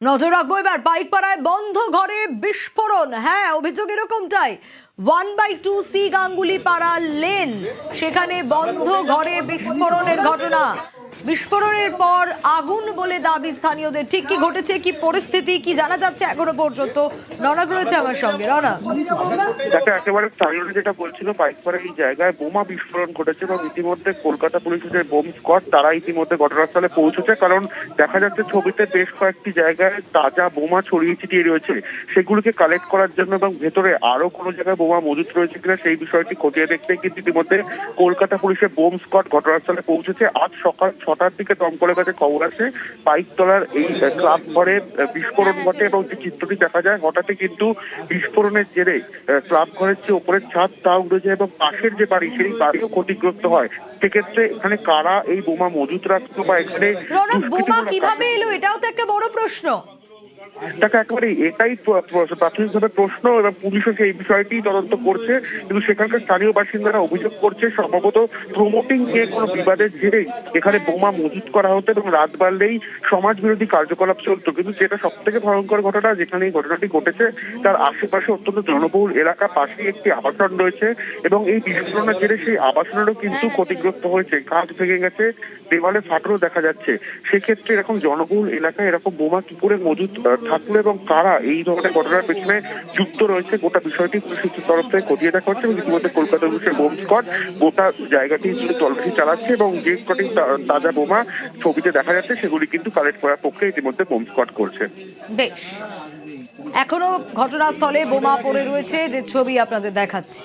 নজর রাখবো এবার পাইকপাড়ায় বন্ধ ঘরে বিস্ফোরণ। হ্যাঁ, অভিযোগ এরকমটাই। 1/2C গাঙ্গুলি পাড়া লেন, সেখানে বন্ধ ঘরে বিস্ফোরণের ঘটনা। বিস্ফোরণের পর আগুন বলে দাবি স্থানীয়দের। ঠিক কি ঘটেছে, কি পরিস্থিতি, কি জানা যাচ্ছে এখনো পর্যন্ত? রনক রয়েছে আমার সঙ্গে। রনক, একেবারে স্থানীয়রা যেটা বলছিল, পাইকপাড়া এই জায়গায় বোমা বিস্ফোরণ ঘটেছে এবং ইতিমধ্যে কলকাতা পুলিশের যে বোম স্কোয়াড তারা ইতিমধ্যে ঘটনাস্থলে পৌঁছেছে। কারণ দেখা যাচ্ছে ছবিতে বেশ কয়েকটি জায়গায় তাজা বোমা ছড়িয়ে ছিটিয়ে রয়েছে, সেগুলোকে কালেক্ট করার জন্য এবং ভেতরে আরো কোনো জায়গায় বোমা মজুত রয়েছে কিনা সেই বিষয়টি খতিয়ে দেখতে কিন্তু ইতিমধ্যে কলকাতা পুলিশের বোম স্কোয়াড ঘটনাস্থলে পৌঁছেছে। আজ সকাল 6টার দিকে দমকলের কাছে খবর আসে পাইকতলার এই ক্লাব ঘরে বিস্ফোরণ ঘটে এবং যে চিত্রটি দেখা যায়, হঠাৎই কিন্তু বিস্ফোরণের জেরে ক্লাব ঘরের যে ওপরের ছাদ তা উড়ে যায় এবং পাশের যে বাড়ি সেই বাড়িও ক্ষতিগ্রস্ত হয়। সেক্ষেত্রে এখানে কারা এই বোমা মজুত রাখতো বা এখানে বোমা কিভাবে এলো, এটাও তো একটা বড় প্রশ্ন। তাকে একেবারে এটাই প্রাথমিকভাবে প্রশ্ন এবং পুলিশও সেই বিষয়টি তদন্ত করছে। কিন্তু সেখানকার স্থানীয় বাসিন্দারা অভিযোগ করছে সম্ভবত প্রমোটিং নিয়ে কোনো বিবাদের জেরেই এখানে বোমা মজুত করা হতো এবং রাত বাড়লেই সমাজ বিরোধী কার্যকলাপ চলতো। কিন্তু যেটা সব থেকে ভয়ঙ্কর ঘটনা, যেখানে এই ঘটনাটি ঘটেছে তার আশেপাশে অত্যন্ত জনবহুল এলাকা, পাশেই একটি আবাসন রয়েছে এবং এই বিস্ফোরণের জেরে সেই আবাসনেরও কিন্তু ক্ষতিগ্রস্ত হয়েছে, কাঁচ ভেঙে গেছে, দেওয়ালে ফাটলও দেখা যাচ্ছে। সেক্ষেত্রে এরকম জনবহুল এলাকায় এরকম বোমা কি করে মজুত থাকলো এবং কারা এই ধরনের ঘটনার পেছনে যুক্ত রয়েছে, গোটা বিষয়টি পুলিশের তরফ থেকে খতিয়ে দেখা হচ্ছে এবং ইতিমধ্যে কলকাতা পুলিশের বোম স্কোয়াড গোটা জায়গাটি তল্লাশি চালাচ্ছে এবং যে কটি তাজা বোমা ছবিতে দেখা যাচ্ছে সেগুলি কিন্তু কালেক্ট করার পক্ষে ইতিমধ্যে বোম স্কোয়াড করছে। বেশ, এখনো ঘটনাস্থলে বোমা পড়ে রয়েছে, যে ছবি আপনাদের দেখাচ্ছি।